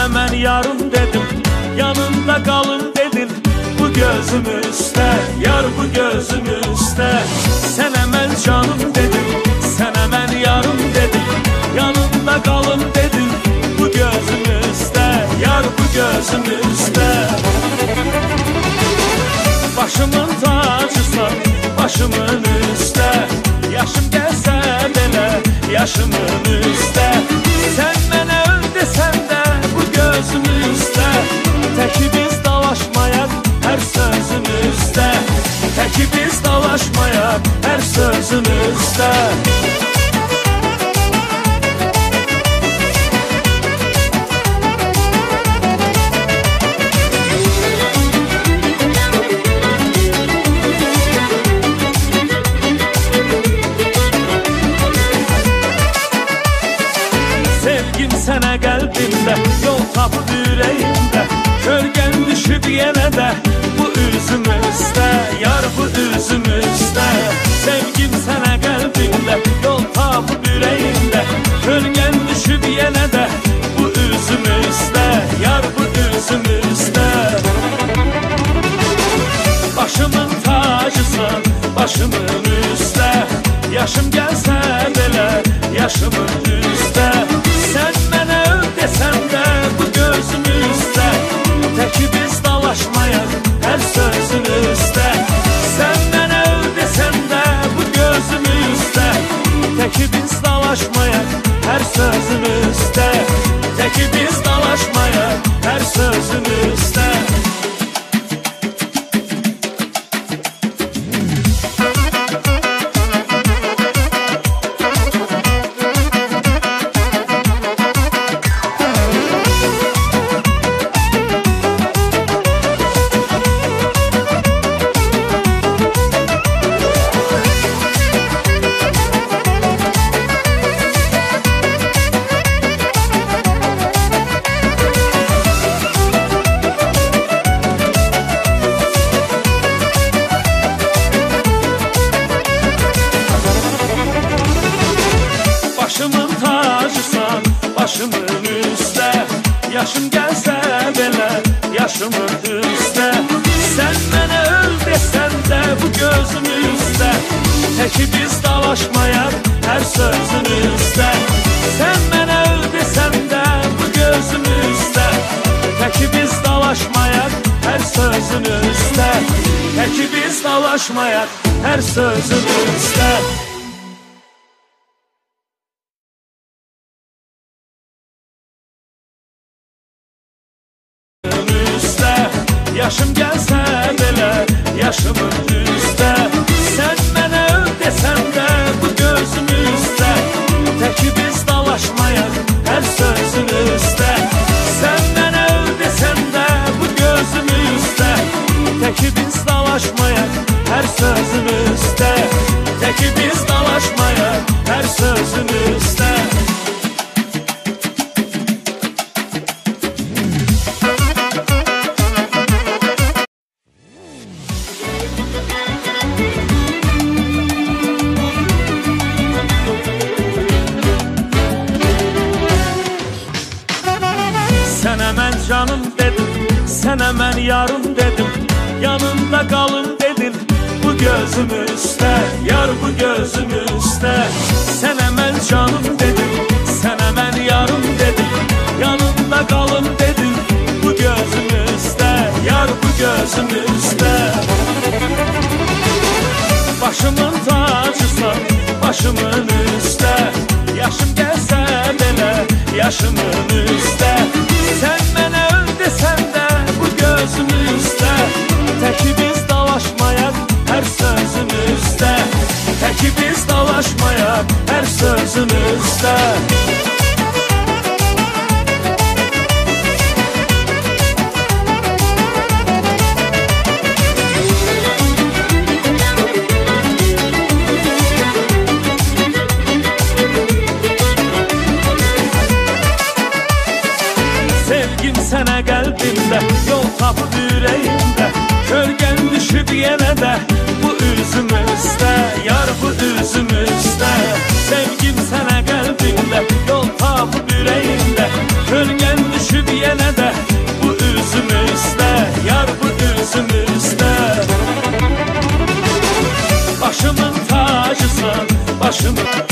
Sənə mən yarım dedim, yanında qalım dedin. Bu gözüm üstə, yar bu gözüm üstə. Sənə mən canım dedim, sənə mən yarım dedim, yanında qalım dedin. Bu gözüm üstə, yar bu gözüm üstə. Başımın tacısan, başımın üstə. Yaşım gəlsə belə, yaşımın üstə. Sən mənə öl desən də bu gözüm üstə. Təki biz dalaşmayaq hər sözün üstə. Təki biz dalaşmayaq hər sözün üstə. Sevgim sənə qəlbimdə, yol tapıb ürəyimdə. Kölgən düşüb yenə də bu üzüm üstə, yar bu üzüm üstə. Sevgim sənə qəlbimdə, yol tapıb ürəyimdə. Kölgən düşüb yenə də bu üzüm üstə, yar bu üzüm üstə. Başımın tacısan, başımın üstə. Yaşım gəlsə belə, yaşımın üstə. Sən mənə öl desən də bu gözüm üstə. Təki biz dalaşmayaq hər sözün üstə. Sən mənə öl desən də bu gözüm üstə. Təki biz dalaşmayaq hər sözün üstə. Təki biz dalaşmayaq hər sözün üstə. Başımın tacısan, başımın üstə. Yaşım gəlsə belə, yaşımın üstə. Sən mənə öl desən də bu gözüm üstə. Təki biz dalaşmayaq hər sözün üstə. Sən mənə öl desən də bu gözüm üstə. Təki biz dalaşmayaq hər sözün üstə. Təki biz dalaşmayaq hər sözün üstə. Yaşım gəlsə belə, yaşımın üstə. Sən mənə öl desən də bu gözüm üstə. Təki biz dalaşmayaq hər sözün üstə. Sən mənə öl desən də bu gözüm üstə. Təki biz dalaşmayaq hər sözün üstə. Təki biz dalaşmayaq hər sözün üstə. Sənə mən canım dedim, sənə mən yarım dedim, yanında qalım dedin. Bu gözüm üstə, yar bu gözüm üstə. Sənə mən canım dedim, sənə mən yarım dedim, yanında qalım dedin. Bu gözüm üstə, yar bu gözüm üstə. Başımın tacısan, başımın üstə. Yaşım gəlsə belə, yaşımın üstə. Sən mənə öl desən də bu gözüm üstə. Təki biz dalaşmayaq hər sözün üstə. Təki biz dalaşmayaq hər sözün üstə. Sevgim sənə qəlbimdə, yol tapıb ürəyimdə. Kölgən düşüb yenə də bu üzüm üstə, yar bu üzüm üstə. Sevgim sənə qəlbimdə, yol tapıb ürəyimdə. Kölgən düşüb yenə başımın